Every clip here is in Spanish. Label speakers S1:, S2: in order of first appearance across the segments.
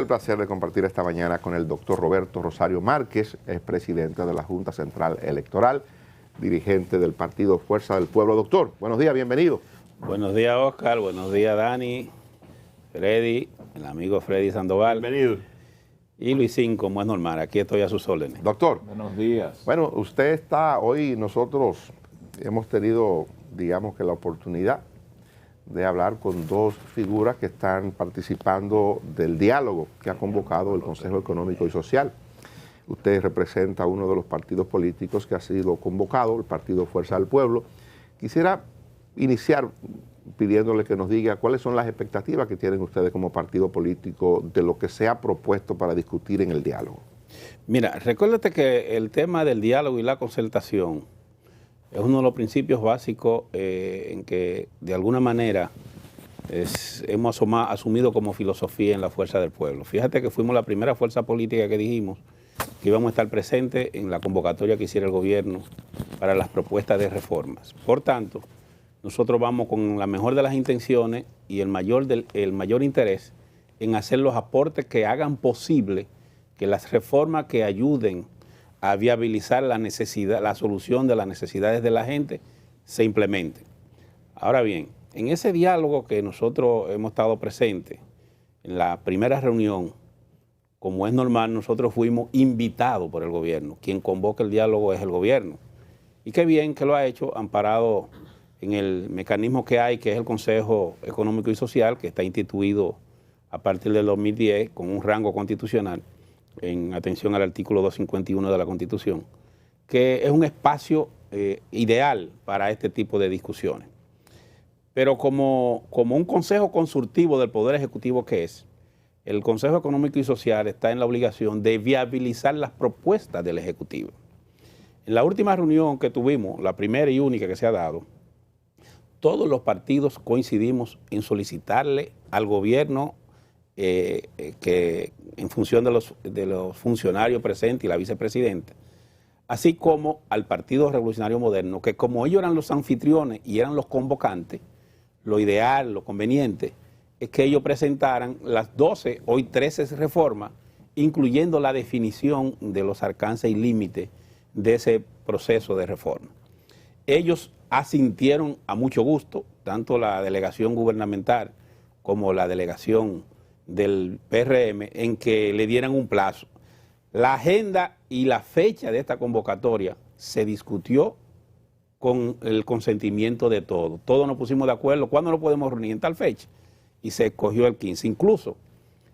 S1: El placer de compartir esta mañana con el doctor Roberto Rosario Márquez, es presidente de la Junta Central Electoral, dirigente del partido Fuerza del Pueblo. Doctor, buenos días, bienvenido.
S2: Buenos días, Oscar, buenos días, Dani, Freddy, el amigo Freddy Sandoval.
S3: Bienvenido.
S2: Y Luisín, como es normal, aquí estoy a sus órdenes.
S1: Doctor.
S3: Buenos días.
S1: Bueno, usted está hoy, nosotros hemos tenido, digamos que la oportunidad de hablar con dos figuras que están participando del diálogo que ha convocado el Consejo Económico y Social. Usted representa uno de los partidos políticos que ha sido convocado, el Partido Fuerza del Pueblo. Quisiera iniciar pidiéndole que nos diga cuáles son las expectativas que tienen ustedes como partido político de lo que se ha propuesto para discutir en el diálogo.
S2: Mira, recuérdate que el tema del diálogo y la concertación es uno de los principios básicos en que de alguna manera hemos asumido como filosofía en la Fuerza del Pueblo. Fíjate que fuimos la primera fuerza política que dijimos que íbamos a estar presentes en la convocatoria que hiciera el gobierno para las propuestas de reformas. Por tanto, nosotros vamos con la mejor de las intenciones y el mayor interés en hacer los aportes que hagan posible que las reformas que ayuden a viabilizar la solución de las necesidades de la gente se implementen. Ahora bien, en ese diálogo que nosotros hemos estado presentes, en la primera reunión, como es normal, nosotros fuimos invitados por el gobierno. Quien convoca el diálogo es el gobierno. Y qué bien que lo ha hecho, amparado en el mecanismo que hay, que es el Consejo Económico y Social, que está instituido a partir del 2010 con un rango constitucional, en atención al artículo 251 de la Constitución, que es un espacio ideal para este tipo de discusiones. Pero como un consejo consultivo del Poder Ejecutivo que es, el Consejo Económico y Social está en la obligación de viabilizar las propuestas del Ejecutivo. En la última reunión que tuvimos, la primera y única que se ha dado, todos los partidos coincidimos en solicitarle al gobierno que en función de los funcionarios presentes y la vicepresidenta, así como al Partido Revolucionario Moderno, que como ellos eran los anfitriones y eran los convocantes, lo ideal, lo conveniente, es que ellos presentaran las 12, hoy 13 reformas, incluyendo la definición de los alcances y límites de ese proceso de reforma. Ellos asintieron a mucho gusto, tanto la delegación gubernamental como la delegación del PRM, en que le dieran un plazo. La agenda y la fecha de esta convocatoria se discutió con el consentimiento de todos. Todos nos pusimos de acuerdo, ¿cuándo nos podemos reunir? En tal fecha. Y se escogió el 15. Incluso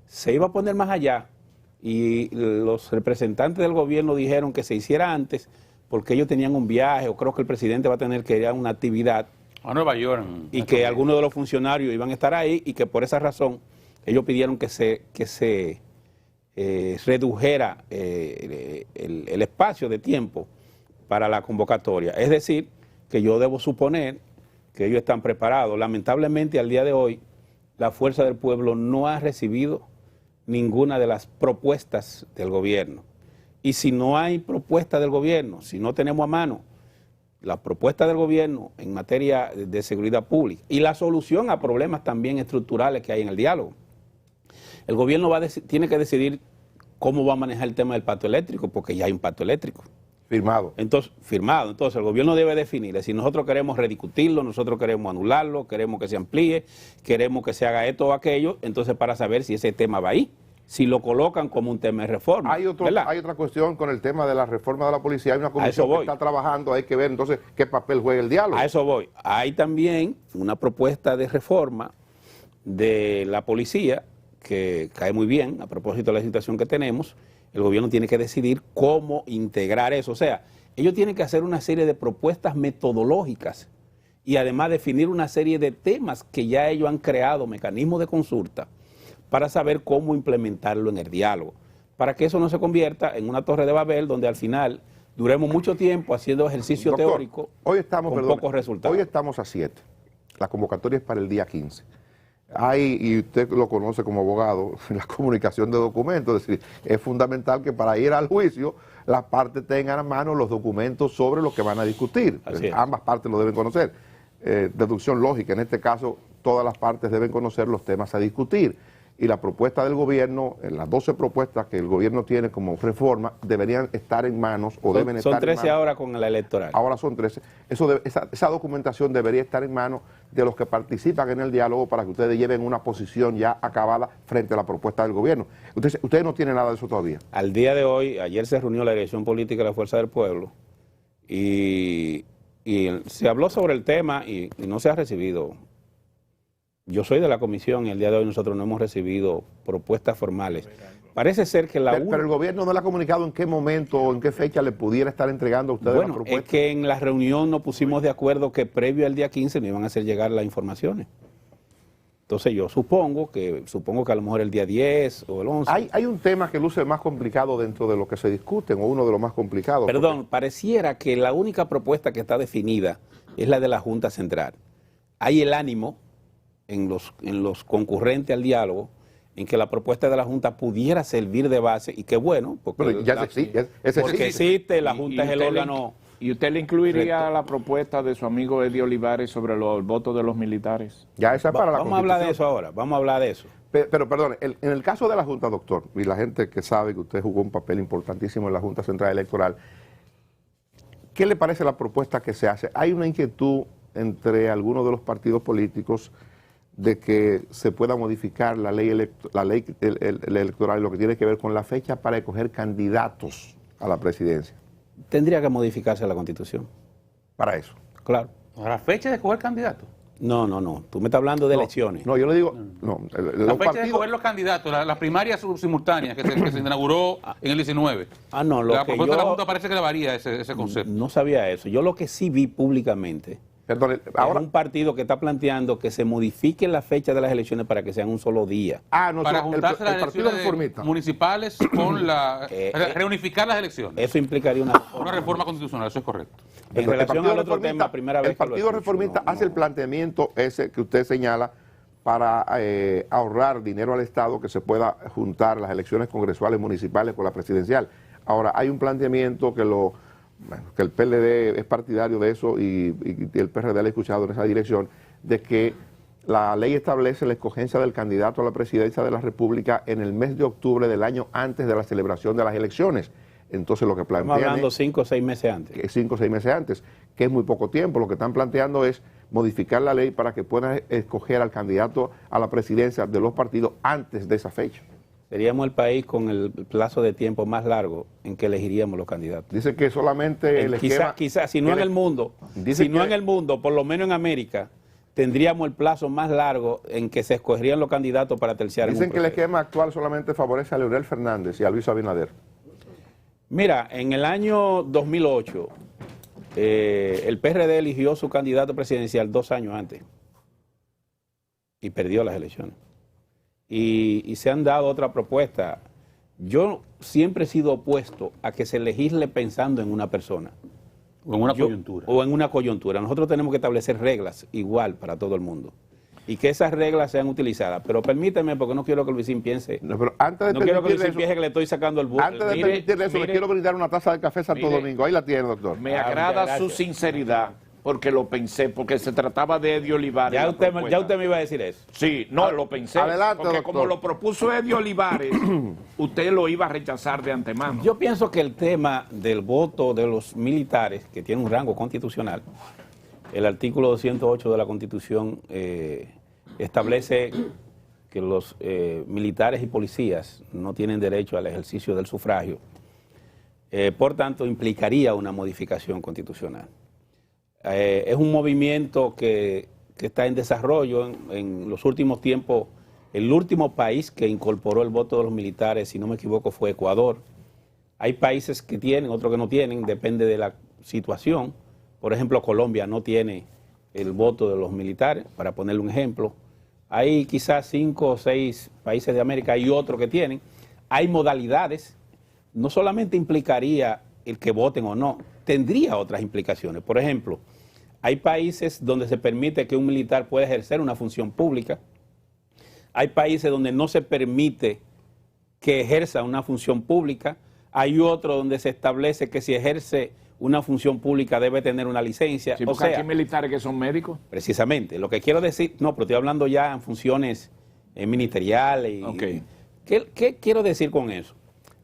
S2: se iba a poner más allá y los representantes del gobierno dijeron que se hiciera antes porque ellos tenían un viaje, o creo que el presidente va a tener que ir a una actividad
S3: a Nueva York.
S2: Y que algunos de los funcionarios iban a estar ahí y que por esa razón ellos pidieron que se redujera el espacio de tiempo para la convocatoria. Es decir, que yo debo suponer que ellos están preparados. Lamentablemente, al día de hoy, la Fuerza del Pueblo no ha recibido ninguna de las propuestas del gobierno. Y si no hay propuesta del gobierno, si no tenemos a mano la propuesta del gobierno en materia de seguridad pública y la solución a problemas también estructurales que hay en el diálogo, el gobierno tiene que decidir cómo va a manejar el tema del pacto eléctrico, porque ya hay un pacto eléctrico.
S1: Firmado.
S2: Entonces, firmado. Entonces, el gobierno debe definir si nosotros queremos rediscutirlo, nosotros queremos anularlo, queremos que se amplíe, queremos que se haga esto o aquello, entonces para saber si ese tema va ahí, si lo colocan como un tema de reforma.
S1: Hay otra cuestión con el tema de la reforma de la policía. Hay una comisión que está trabajando, hay que ver entonces qué papel juega el diálogo.
S2: A eso voy. Hay también una propuesta de reforma de la policía que cae muy bien a propósito de la situación que tenemos. El gobierno tiene que decidir cómo integrar eso. O sea, ellos tienen que hacer una serie de propuestas metodológicas y además definir una serie de temas que ya ellos han creado, mecanismos de consulta, para saber cómo implementarlo en el diálogo, para que eso no se convierta en una torre de Babel donde al final duremos mucho tiempo haciendo ejercicio teórico con pocos resultados.
S1: Hoy estamos a 7. La convocatoria es para el día 15. Hay, y usted lo conoce como abogado, la comunicación de documentos, es decir, es fundamental que para ir al juicio las partes tengan a mano los documentos sobre lo que van a discutir. Ambas partes lo deben conocer. Deducción lógica, en este caso todas las partes deben conocer los temas a discutir. y la propuesta del gobierno, las 12 propuestas que el gobierno tiene como reforma, deberían estar en manos o deben estar en manos.
S2: Son 13 ahora con la electoral.
S1: Ahora son 13. Esa documentación debería estar en manos de los que participan en el diálogo para que ustedes lleven una posición ya acabada frente a la propuesta del gobierno. Ustedes no tienen nada de eso todavía.
S2: Al día de hoy, ayer se reunió la Dirección Política de la Fuerza del Pueblo y se habló sobre el tema y no se ha recibido. Yo soy de la comisión y el día de hoy nosotros no hemos recibido propuestas formales. Parece ser que
S1: pero el gobierno no le ha comunicado en qué momento o en qué fecha le pudiera estar entregando a ustedes la propuesta.
S2: Es que en la reunión nos pusimos de acuerdo que previo al día 15 me iban a hacer llegar las informaciones. Entonces yo supongo que a lo mejor el día 10 o el 11.
S1: Hay un tema que luce más complicado dentro de lo que se discuten, o uno de los más complicados.
S2: Perdón, pareciera que la única propuesta que está definida es la de la Junta Central. Hay el ánimo en los concurrentes al diálogo en que la propuesta de la Junta pudiera servir de base, y qué bueno, porque existe, la Junta es el órgano.
S3: ¿Y usted le incluiría la propuesta de su amigo Eddie Olivares sobre el voto de los militares?
S1: Ya esa es para la
S2: Vamos a hablar de eso ahora, vamos a hablar de eso.
S1: Pero perdón, en el caso de la Junta, doctor, y la gente que sabe que usted jugó un papel importantísimo en la Junta Central Electoral, ¿qué le parece la propuesta que se hace? Hay una inquietud entre algunos de los partidos políticos de que se pueda modificar la ley electoral, lo que tiene que ver con la fecha para escoger candidatos a la presidencia.
S2: Tendría que modificarse la Constitución.
S1: Para eso.
S2: Claro.
S4: ¿A la fecha de escoger candidatos?
S2: No. Tú me estás hablando de elecciones.
S1: No, yo le digo...
S4: La fecha de escoger los candidatos, las primarias simultáneas que se inauguró en el 19. La propuesta de la Junta parece que le varía ese concepto.
S2: No sabía eso. Yo lo que sí vi públicamente...
S1: Perdón, ahora,
S2: es un partido que está planteando que se modifique la fecha de las elecciones para que sean un solo día.
S4: Para juntarse las elecciones municipales con reunificar las elecciones.
S2: Eso implicaría una
S4: reforma constitucional, eso es correcto.
S2: En relación al otro tema, primera vez
S1: el Partido Reformista hace el planteamiento ese que usted señala para ahorrar dinero al Estado, que se pueda juntar las elecciones congresuales municipales con la presidencial. Ahora, hay un planteamiento que el PLD es partidario de eso y el PRD le ha escuchado en esa dirección, de que la ley establece la escogencia del candidato a la presidencia de la República en el mes de octubre del año antes de la celebración de las elecciones. Entonces lo que plantean
S2: estamos hablando 5 o 6 meses antes.
S1: 5 o 6 meses antes, que es muy poco tiempo. Lo que están planteando es modificar la ley para que puedan escoger al candidato a la presidencia de los partidos antes de esa fecha.
S2: Seríamos el país con el plazo de tiempo más largo en que elegiríamos los candidatos.
S1: Dice que solamente el esquema...
S2: Quizás, si no en el mundo, en el mundo, por lo menos en América, tendríamos el plazo más largo en que se escogerían los candidatos para terciar.
S1: Dicen que el esquema actual solamente favorece a Leonel Fernández y a Luis Abinader.
S2: Mira, en el año 2008, el PRD eligió su candidato presidencial 2 años antes y perdió las elecciones. Y se han dado otra propuesta. Yo siempre he sido opuesto a que se legisle pensando en una persona.
S4: O en una coyuntura.
S2: O en una coyuntura. Nosotros tenemos que establecer reglas igual para todo el mundo. Y que esas reglas sean utilizadas. Pero permíteme, porque no quiero que Luisín piense.
S1: No, pero antes de
S2: no quiero que Luisín piense que le estoy sacando el burro.
S1: Antes de permitirle eso, le quiero brindar una taza de café Santo Domingo. Ahí la tiene, doctor.
S3: Me agrada su sinceridad, porque lo pensé, porque se trataba de Eddie Olivares.
S2: Ya usted me iba a decir eso.
S3: Sí, no, lo pensé.
S1: Adelante,
S3: porque
S1: doctor.
S3: como lo propuso Eddie Olivares, usted lo iba a rechazar de antemano.
S2: Yo pienso que el tema del voto de los militares, que tiene un rango constitucional, el artículo 208 de la Constitución establece que los militares y policías no tienen derecho al ejercicio del sufragio. Por tanto, implicaría una modificación constitucional. Es un movimiento que está en desarrollo. En los últimos tiempos, el último país que incorporó el voto de los militares, si no me equivoco, fue Ecuador. Hay países que tienen, otros que no tienen, depende de la situación. Por ejemplo, Colombia no tiene el voto de los militares, para ponerle un ejemplo. Hay quizás 5 o 6 países de América y otros que tienen. Hay modalidades. No solamente implicaría el que voten o no, tendría otras implicaciones. Por ejemplo, hay países donde se permite que un militar pueda ejercer una función pública. Hay países donde no se permite que ejerza una función pública. Hay otros donde se establece que si ejerce una función pública debe tener una licencia.
S3: Sí, porque aquí hay militares que son médicos.
S2: Precisamente. Lo que quiero decir, no, pero estoy hablando ya en funciones ministeriales. ¿Qué quiero decir con eso?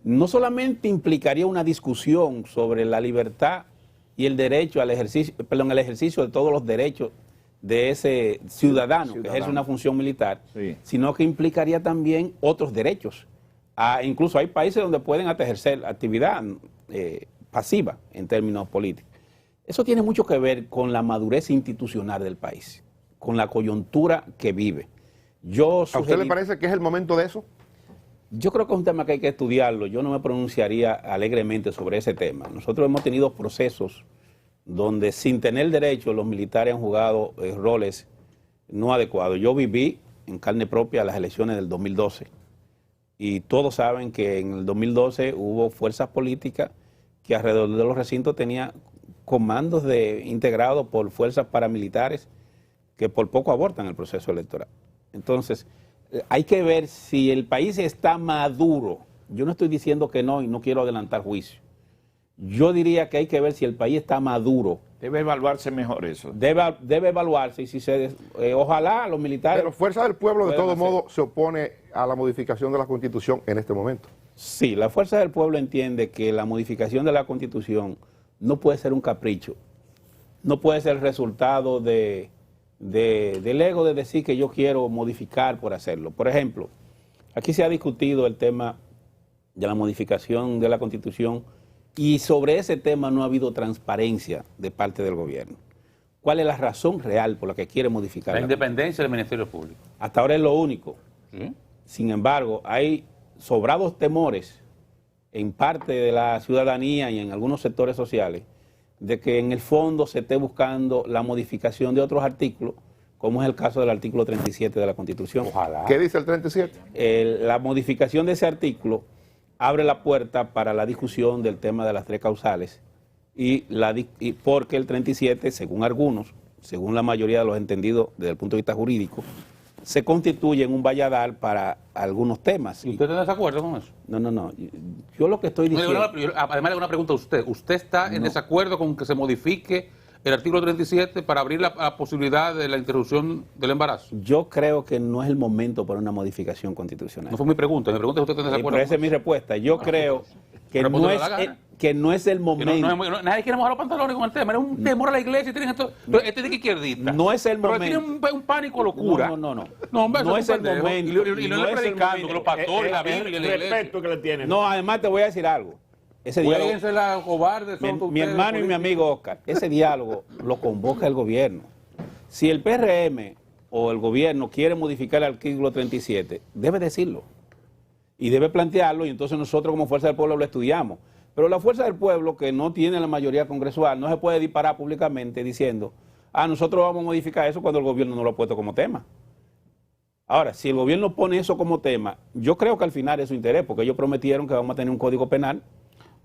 S2: No solamente implicaría una discusión sobre la libertad y el derecho al ejercicio, el ejercicio de todos los derechos de ese ciudadano que ejerce una función militar, sino que implicaría también otros derechos. Incluso hay países donde pueden ejercer actividad pasiva en términos políticos. Eso tiene mucho que ver con la madurez institucional del país, con la coyuntura que vive. ¿A usted le parece que es el momento de eso? Yo creo que es un tema que hay que estudiarlo. Yo no me pronunciaría alegremente sobre ese tema. Nosotros hemos tenido procesos donde sin tener derecho los militares han jugado roles no adecuados. Yo viví en carne propia las elecciones del 2012 y todos saben que en el 2012 hubo fuerzas políticas que alrededor de los recintos tenían comandos integrados por fuerzas paramilitares que por poco abortan el proceso electoral. Entonces, hay que ver si el país está maduro. Yo no estoy diciendo que no y no quiero adelantar juicio. Yo diría que hay que ver si el país está maduro.
S3: Debe evaluarse mejor eso.
S2: Debe evaluarse y si ojalá los militares...
S1: Pero Fuerza del Pueblo de todo modo se opone a la modificación de la Constitución en este momento.
S2: Sí, la Fuerza del Pueblo entiende que la modificación de la Constitución no puede ser un capricho. No puede ser el resultado del ego de decir que yo quiero modificar por hacerlo. Por ejemplo, aquí se ha discutido el tema de la modificación de la Constitución y sobre ese tema no ha habido transparencia de parte del gobierno. ¿Cuál es la razón real por la que quiere modificar?
S4: La independencia del Ministerio Público.
S2: Hasta ahora es lo único. ¿Sí? Sin embargo, hay sobrados temores en parte de la ciudadanía y en algunos sectores sociales de que en el fondo se esté buscando la modificación de otros artículos, como es el caso del artículo 37 de la Constitución.
S1: Ojalá. ¿Qué dice el 37?
S2: La modificación de ese artículo abre la puerta para la discusión del tema de las tres causales y porque el 37, según algunos, según la mayoría de los entendidos desde el punto de vista jurídico, se constituye en un valladal para algunos temas.
S4: ¿Y usted está de desacuerdo con eso?
S2: No. Yo lo que estoy diciendo...
S4: Además le hago una pregunta a usted. ¿Usted está en desacuerdo con que se modifique el artículo 37 para abrir la posibilidad de la interrupción del embarazo?
S2: Yo creo que no es el momento para una modificación constitucional.
S4: No fue mi pregunta es si usted está en desacuerdo.
S2: Pero esa es mi respuesta. Yo creo que no es el momento.
S4: Nadie quiere mojar los pantalones con el tema. Es un temor a la iglesia. Este es de izquierdista.
S2: No es el momento.
S4: Tiene un pánico locura.
S2: No,
S4: hombre,
S2: no es el momento.
S4: Y lo estoy predicando con los pastores, la Biblia, la iglesia.
S3: Respeto que le tienen.
S2: No, además te voy a decir algo. Ese diálogo, mi hermano y mi amigo Oscar, ese diálogo lo convoca el gobierno. Si el PRM o el gobierno quiere modificar el artículo 37, debe decirlo y debe plantearlo y entonces nosotros como Fuerza del Pueblo lo estudiamos. Pero la Fuerza del Pueblo, que no tiene la mayoría congresual, no se puede disparar públicamente diciendo, nosotros vamos a modificar eso cuando el gobierno no lo ha puesto como tema. Ahora, si el gobierno pone eso como tema, yo creo que al final es su interés, porque ellos prometieron que vamos a tener un código penal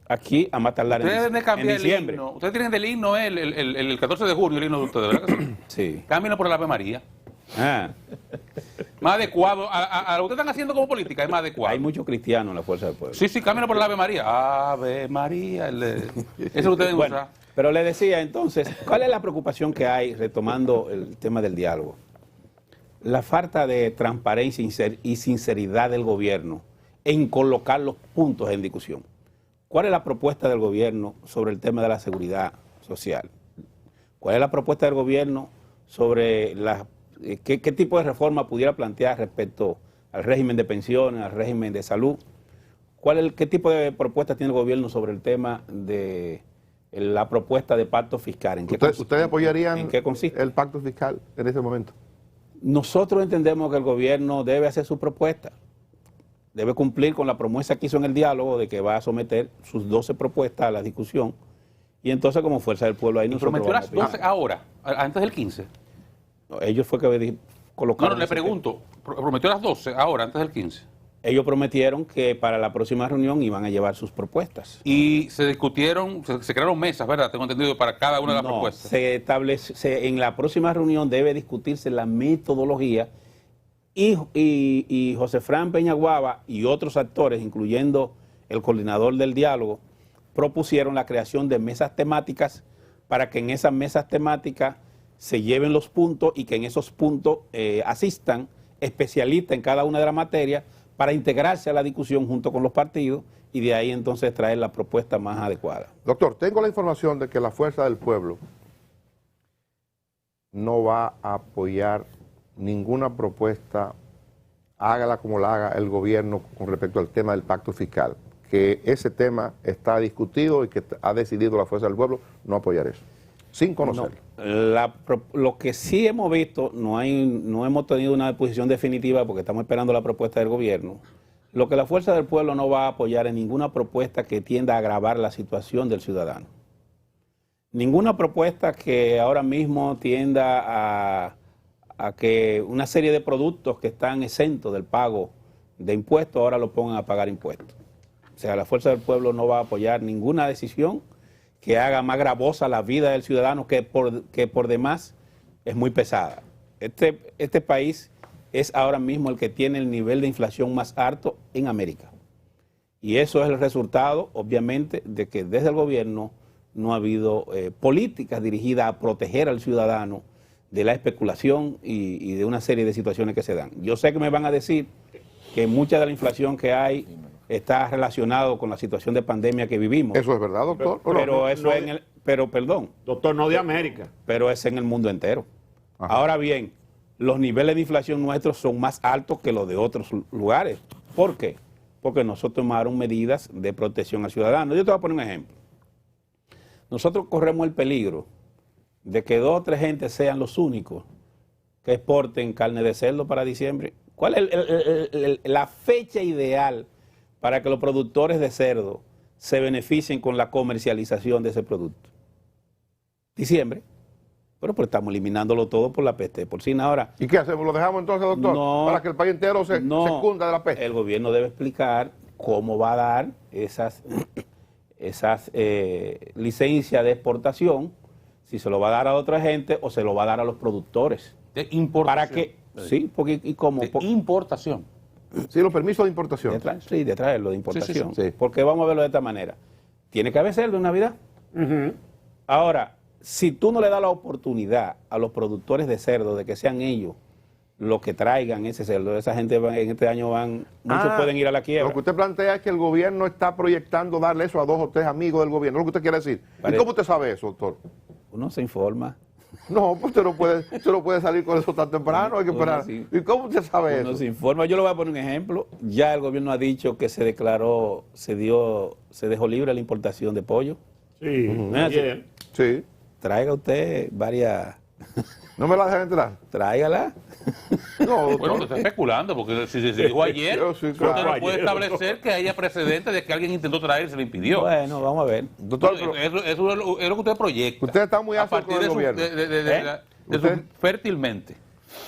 S2: aquí a más tardar en diciembre.
S4: Ustedes tienen del himno el 14 de junio, el himno de ustedes, ¿verdad que sí?
S2: Sí.
S4: Cámbienlo por el Ave María. Más adecuado. A lo que ustedes están haciendo como política es más adecuado.
S2: Hay muchos cristianos en la Fuerza del Pueblo.
S4: Sí, cámbienlo por el Ave María. Ave María. Eso ustedes
S2: bueno, pero le decía entonces, ¿cuál es la preocupación que hay, retomando el tema del diálogo? La falta de transparencia y sinceridad del gobierno en colocar los puntos en discusión. ¿Cuál es la propuesta del gobierno sobre el tema de la seguridad social? ¿Cuál es la propuesta del gobierno sobre qué tipo de reforma pudiera plantear respecto al régimen de pensiones, al régimen de salud? ¿Qué tipo de propuesta tiene el gobierno sobre el tema de la propuesta de pacto fiscal?
S1: ¿Ustedes apoyarían
S2: ¿en qué consiste
S1: el pacto fiscal en este momento?
S2: Nosotros entendemos que el gobierno debe hacer su propuesta. Debe cumplir con la promesa que hizo en el diálogo de que va a someter sus 12 propuestas a la discusión. Y entonces, como Fuerza del Pueblo, ahí nosotros
S4: prometió las 12 ahora, antes del 15.
S2: No, ellos fue que colocaron...
S4: No, le pregunto, prometió las 12 ahora, antes del 15.
S2: Ellos prometieron que para la próxima reunión iban a llevar sus propuestas.
S4: Y se discutieron, se crearon mesas, ¿verdad? Tengo entendido, para cada una de las propuestas.
S2: En la próxima reunión debe discutirse la metodología y José Fran Peñaguaba y otros actores, incluyendo el coordinador del diálogo, propusieron la creación de mesas temáticas para que en esas mesas temáticas se lleven los puntos y que en esos puntos asistan especialistas en cada una de las materias para integrarse a la discusión junto con los partidos y de ahí entonces traer la propuesta más adecuada.
S1: Doctor, tengo la información de que la Fuerza del Pueblo no va a apoyar ninguna propuesta, hágala como la haga el gobierno con respecto al tema del pacto fiscal, que ese tema está discutido y que ha decidido la Fuerza del Pueblo no apoyar eso, sin conocerlo.
S2: No, lo que sí hemos visto, no hemos tenido una posición definitiva porque estamos esperando la propuesta del gobierno. Lo que la Fuerza del Pueblo no va a apoyar es ninguna propuesta que tienda a agravar la situación del ciudadano. Ninguna propuesta que ahora mismo tienda a que una serie de productos que están exentos del pago de impuestos ahora lo pongan a pagar impuestos. O sea, la Fuerza del Pueblo no va a apoyar ninguna decisión que haga más gravosa la vida del ciudadano, que por demás es muy pesada. Este país es ahora mismo el que tiene el nivel de inflación más alto en América. Y eso es el resultado, obviamente, de que desde el gobierno no ha habido políticas dirigidas a proteger al ciudadano de la especulación y de una serie de situaciones que se dan. Yo sé que me van a decir que mucha de la inflación que hay está relacionado con la situación de pandemia que vivimos.
S1: ¿Eso es verdad, doctor?
S2: Perdón.
S5: Doctor, no de América.
S2: Pero es en el mundo entero.
S1: Ajá.
S2: Ahora bien, los niveles de inflación nuestros son más altos que los de otros lugares. ¿Por qué? Porque nosotros tomamos medidas de protección al ciudadano. Yo te voy a poner un ejemplo. Nosotros corremos el peligro de que 2 o 3 gentes sean los únicos que exporten carne de cerdo para diciembre. ¿Cuál es la fecha ideal para que los productores de cerdo se beneficien con la comercialización de ese producto? Diciembre. Pero pues estamos eliminándolo todo por la peste porcina ahora.
S1: ¿Y qué hacemos? ¿Lo dejamos entonces, doctor?
S2: No,
S1: para que el país entero se cunda de la peste.
S2: El gobierno debe explicar cómo va a dar esas licencias de exportación, si se lo va a dar a otra gente o se lo va a dar a los productores.
S4: De importación.
S2: ¿Para qué? Sí, porque ¿y cómo?
S4: De importación.
S1: Sí, los permisos de importación.
S2: De traerlo de importación.
S1: Sí.
S2: Porque vamos a verlo de esta manera. Tiene que haber cerdo en Navidad. Ahora, si tú no le das la oportunidad a los productores de cerdo de que sean ellos los que traigan ese cerdo, esa gente en este año muchos pueden ir a la quiebra.
S1: Lo que usted plantea es que el gobierno está proyectando darle eso a 2 o 3 amigos del gobierno. ¿Es lo que usted quiere decir? ¿Y cómo usted sabe eso, doctor?
S2: Uno se informa.
S1: No, pues usted no puede salir con eso tan temprano, hay que esperar.
S2: Sí.
S1: ¿Y cómo usted sabe eso?
S2: Uno se informa. Yo le voy a poner un ejemplo. Ya el gobierno ha dicho que se dejó libre la importación de pollo.
S5: Sí,
S2: ayer.
S1: Sí.
S2: Traiga usted varias.
S1: ¿No me la dejan entrar?
S2: Tráigala.
S1: No, doctor.
S4: Bueno, usted está especulando, porque si se dijo ayer,
S1: Sí,
S4: usted
S1: claro.
S4: no puede establecer que haya precedentes de que alguien intentó traer y se le impidió.
S2: Bueno, vamos a ver.
S1: Doctor,
S4: Eso es lo que usted proyecta.
S1: usted está muy
S4: a
S1: ácido
S4: partir
S1: con el
S4: de
S1: gobierno.
S4: su fértilmente.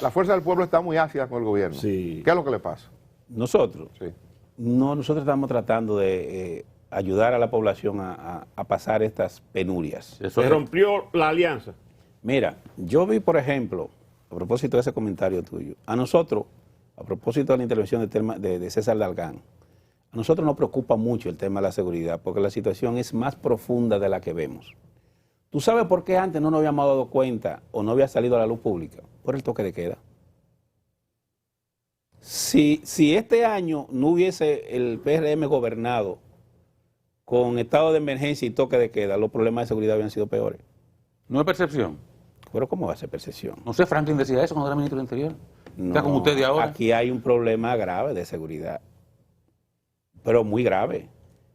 S1: La Fuerza del Pueblo está muy ácida con el gobierno.
S5: Sí.
S1: ¿Qué es lo que le pasa?
S2: Nosotros.
S1: Sí.
S2: No, nosotros estamos tratando de ayudar a la población a pasar estas penurias.
S4: Eso
S5: Se
S4: es.
S5: rompió la alianza.
S2: Mira, yo vi, por ejemplo, a propósito de ese comentario tuyo, a nosotros, a propósito de la intervención de César Dalgán, a nosotros nos preocupa mucho el tema de la seguridad, porque la situación es más profunda de la que vemos. ¿Tú sabes por qué antes no nos habíamos dado cuenta o no había salido a la luz pública? Por el toque de queda. Si este año no hubiese el PRM gobernado con estado de emergencia y toque de queda, los problemas de seguridad habían sido peores.
S4: No es percepción.
S2: Pero ¿cómo va a ser percepción?
S4: No sé, Franklin decía eso cuando era ministro del Interior. Está como usted de ahora.
S2: Aquí hay un problema grave de seguridad, pero muy grave.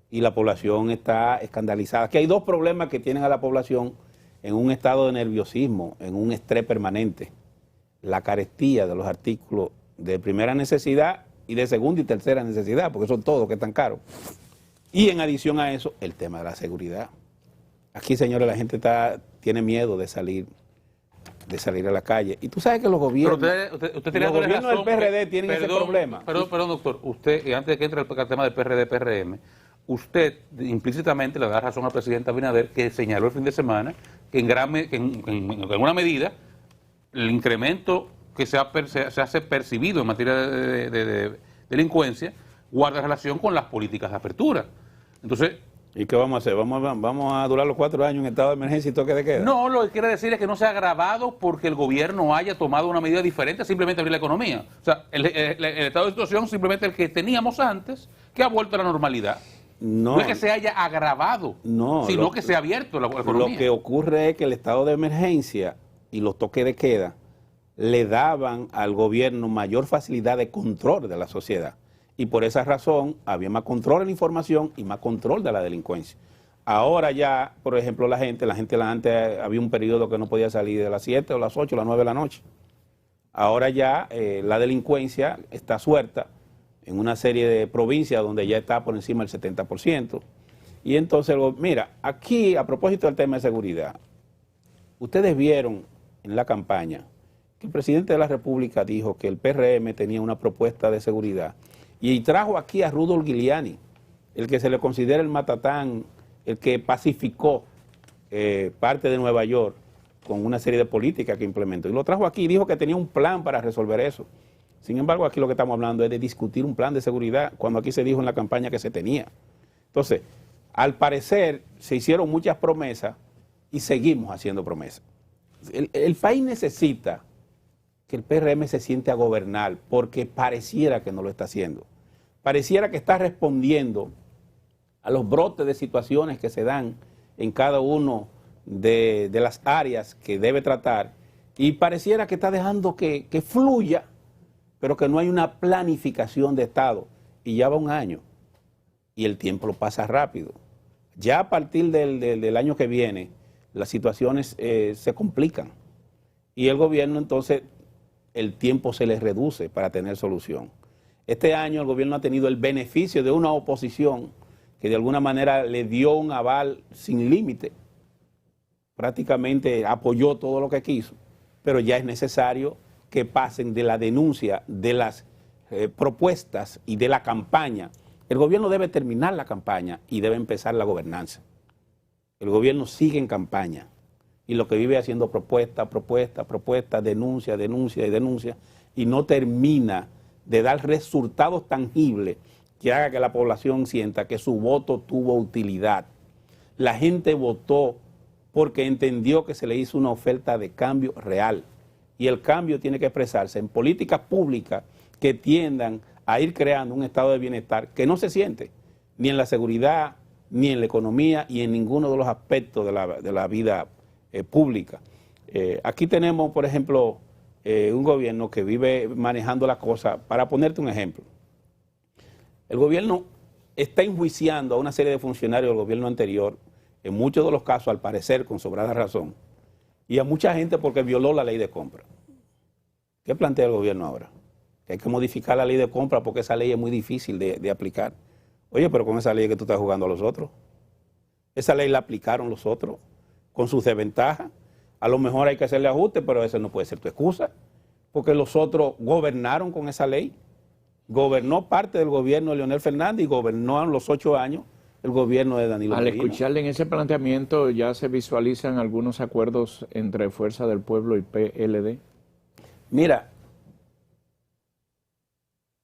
S2: Y la población está escandalizada. Aquí hay 2 problemas que tienen a la población en un estado de nerviosismo, en un estrés permanente. La carestía de los artículos de primera necesidad y de segunda y tercera necesidad, porque son todos que están caros. Y en adición a eso, el tema de la seguridad. Aquí, señores, la gente tiene miedo de salir a la calle. Y tú sabes que los gobiernos,
S4: usted
S2: los gobiernos del PRD tienen ese problema.
S4: Perdón, doctor. Usted, antes de que entre el tema del PRD-PRM, usted implícitamente le da razón al presidente Abinader, que señaló el fin de semana que en alguna medida el incremento que se hace percibido en materia de delincuencia guarda relación con las políticas de apertura. Entonces,
S2: ¿Y qué vamos a hacer? ¿Vamos a durar los 4 años en estado de emergencia y toque de queda?
S4: No, lo que quiere decir es que no se ha agravado porque el gobierno haya tomado una medida diferente, simplemente abrir la economía. O sea, el estado de situación simplemente el que teníamos antes, que ha vuelto a la normalidad. No es que se haya agravado, sino que se ha abierto la economía.
S2: Lo que ocurre es que el estado de emergencia y los toques de queda le daban al gobierno mayor facilidad de control de la sociedad. Y por esa razón había más control de la información y más control de la delincuencia. Ahora ya, por ejemplo, la gente antes había un periodo que no podía salir de las 7 o las 8 o las 9 de la noche. Ahora ya la delincuencia está suelta en una serie de provincias donde ya está por encima del 70%. Y entonces, mira, aquí a propósito del tema de seguridad, ustedes vieron en la campaña que el presidente de la República dijo que el PRM tenía una propuesta de seguridad y trajo aquí a Rudolph Giuliani, el que se le considera el matatán, el que pacificó parte de Nueva York con una serie de políticas que implementó. Y lo trajo aquí y dijo que tenía un plan para resolver eso. Sin embargo, aquí lo que estamos hablando es de discutir un plan de seguridad, cuando aquí se dijo en la campaña que se tenía. Entonces, al parecer, se hicieron muchas promesas y seguimos haciendo promesas. El país necesita que el PRM se siente a gobernar, porque pareciera que no lo está haciendo. Pareciera que está respondiendo a los brotes de situaciones que se dan en cada uno de las áreas que debe tratar, y pareciera que está dejando que fluya, pero que no hay una planificación de Estado. Y ya va un año, y el tiempo lo pasa rápido. Ya a partir del año que viene, las situaciones se complican, y el gobierno entonces, el tiempo se les reduce para tener solución. Este año el gobierno ha tenido el beneficio de una oposición que de alguna manera le dio un aval sin límite, prácticamente apoyó todo lo que quiso, pero ya es necesario que pasen de la denuncia, de las propuestas y de la campaña. El gobierno debe terminar la campaña y debe empezar la gobernanza. El gobierno sigue en campaña y lo que vive haciendo propuesta, denuncia, y no termina de dar resultados tangibles que haga que la población sienta que su voto tuvo utilidad. La gente votó porque entendió que se le hizo una oferta de cambio real, y el cambio tiene que expresarse en políticas públicas que tiendan a ir creando un estado de bienestar que no se siente ni en la seguridad, ni en la economía y en ninguno de los aspectos de la vida pública. Aquí tenemos, por ejemplo, un gobierno que vive manejando las cosas. Para ponerte un ejemplo, el gobierno está enjuiciando a una serie de funcionarios del gobierno anterior, en muchos de los casos, al parecer, con sobrada razón, y a mucha gente porque violó la ley de compra. ¿Qué plantea el gobierno ahora? Que hay que modificar la ley de compra porque esa ley es muy difícil de aplicar. Oye, pero con esa ley que tú estás jugando a los otros. Esa ley la aplicaron los otros con sus desventajas. A lo mejor hay que hacerle ajustes, pero esa no puede ser tu excusa, porque los otros gobernaron con esa ley. Gobernó parte del gobierno de Leonel Fernández y gobernó en los 8 años el gobierno de Danilo Medina.
S3: Al escucharle en ese planteamiento, ¿ya se visualizan algunos acuerdos entre Fuerza del Pueblo y PLD?
S2: Mira,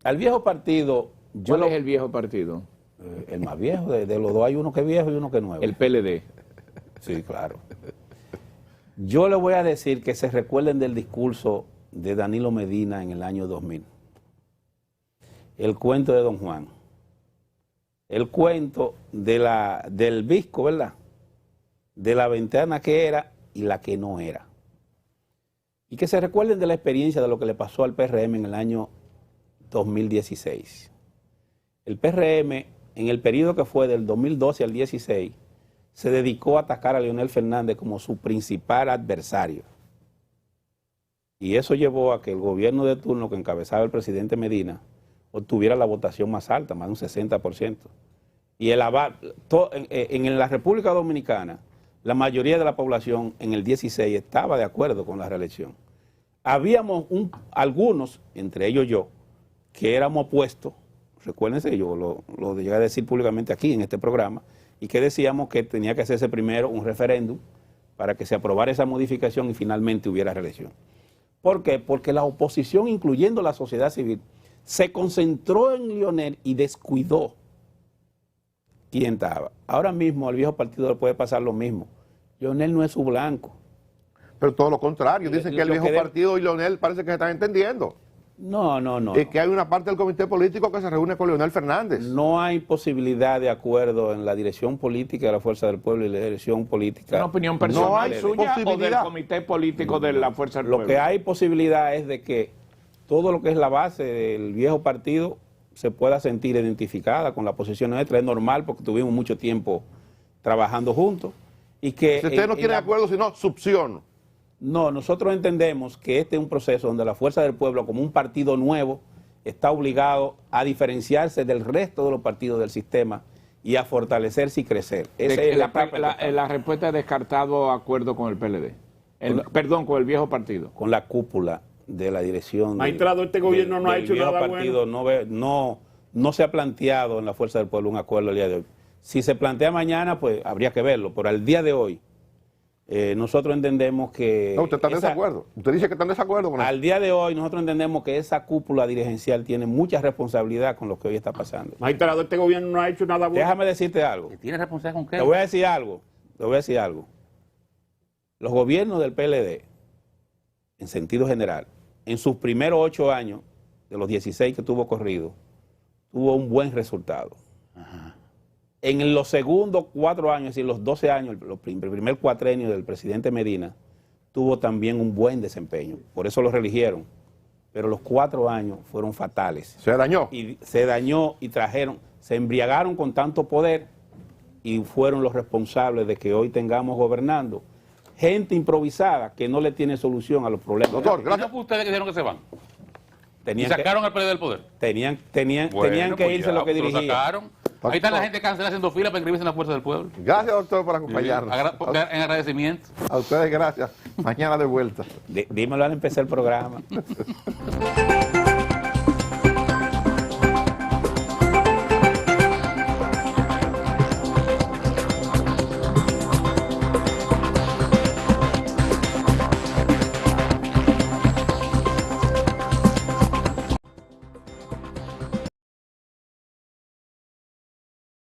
S2: al viejo partido...
S3: ¿Cuál es el viejo partido?
S2: El más viejo, de los dos hay uno que es viejo y uno que es nuevo.
S3: El PLD.
S2: Sí, claro. Yo le voy a decir que se recuerden del discurso de Danilo Medina en el año 2000. El cuento de Don Juan. El cuento del visco, ¿verdad? De la ventana que era y la que no era. Y que se recuerden de la experiencia de lo que le pasó al PRM en el año 2016. El PRM, en el periodo que fue del 2012 al 16, se dedicó a atacar a Leonel Fernández como su principal adversario. Y eso llevó a que el gobierno de turno que encabezaba el presidente Medina obtuviera la votación más alta, más de un 60%. Y el aval, en la República Dominicana, la mayoría de la población en el 16 estaba de acuerdo con la reelección. Habíamos algunos, entre ellos yo, que éramos opuestos. Recuérdense, yo lo llegué a decir públicamente aquí en este programa, y que decíamos que tenía que hacerse primero un referéndum para que se aprobara esa modificación y finalmente hubiera reelección. ¿Por qué? Porque la oposición, incluyendo la sociedad civil, se concentró en Leonel y descuidó quién estaba. Ahora mismo al viejo partido le puede pasar lo mismo. Leonel no es su blanco.
S1: Pero todo lo contrario, dicen que el
S2: Lo
S1: viejo
S2: que
S1: partido y Leonel parece que se están entendiendo.
S2: No.
S1: Y que hay una parte del comité político que se reúne con Leonel Fernández.
S2: No hay posibilidad de acuerdo en la dirección política de la Fuerza del Pueblo y la dirección política.
S3: ¿Una opinión personal
S1: No hay
S3: suya o del
S1: posibilidad.
S3: comité político de la Fuerza del
S2: Lo
S3: Pueblo?
S2: que hay posibilidad es de que todo lo que es la base del viejo partido se pueda sentir identificada con la posición nuestra. Es normal porque tuvimos mucho tiempo trabajando juntos. Y que
S1: Si ustedes no quieren acuerdo, sino subción.
S2: No, nosotros entendemos que este es un proceso donde la Fuerza del Pueblo, como un partido nuevo, está obligado a diferenciarse del resto de los partidos del sistema y a fortalecerse y crecer. Esa es la etapa en que estamos.
S3: La respuesta es descartado acuerdo con el PLD. Perdón, con el viejo partido.
S2: Con la cúpula de la dirección.
S5: Magistrado, este gobierno no ha hecho
S2: viejo
S5: nada
S2: partido no se ha planteado en la Fuerza del Pueblo un acuerdo el día de hoy. Si se plantea mañana, pues habría que verlo, pero al día de hoy nosotros entendemos que...
S1: No, usted está en desacuerdo. Usted dice que está en desacuerdo con eso.
S2: Al día de hoy nosotros entendemos que esa cúpula dirigencial tiene mucha responsabilidad con lo que hoy está pasando.
S5: Magistrado, este gobierno no ha hecho nada bueno.
S2: Déjame decirte algo.
S4: ¿Tiene responsabilidad con qué?
S2: Te voy a decir algo. Los gobiernos del PLD, en sentido general, en sus primeros 8 años, de los 16 que tuvo corrido, tuvo un buen resultado. En los segundos 4 años, es decir, los 12 años, el primer cuatrenio del presidente Medina, tuvo también un buen desempeño. Por eso lo reeligieron. Pero los 4 años fueron fatales.
S1: Se dañó.
S2: Y se dañó y se embriagaron con tanto poder y fueron los responsables de que hoy tengamos gobernando gente improvisada que no le tiene solución a los problemas.
S1: Doctor,
S4: ¿Y
S1: gracias.
S4: no fue ustedes que dijeron que se van? Y
S2: Tenían que,
S4: sacaron al PLD del poder.
S2: tenían
S4: Bueno,
S2: que
S4: pues
S2: irse
S4: ya,
S2: los que
S4: pues lo
S2: dirigían.
S4: sacaron. Ahí está la gente cansada haciendo fila para inscribirse en la Fuerza del Pueblo.
S1: Gracias, doctor, por acompañarnos.
S4: En agradecimiento.
S1: A ustedes gracias. Mañana de vuelta.
S2: Dímelo al empezar el programa.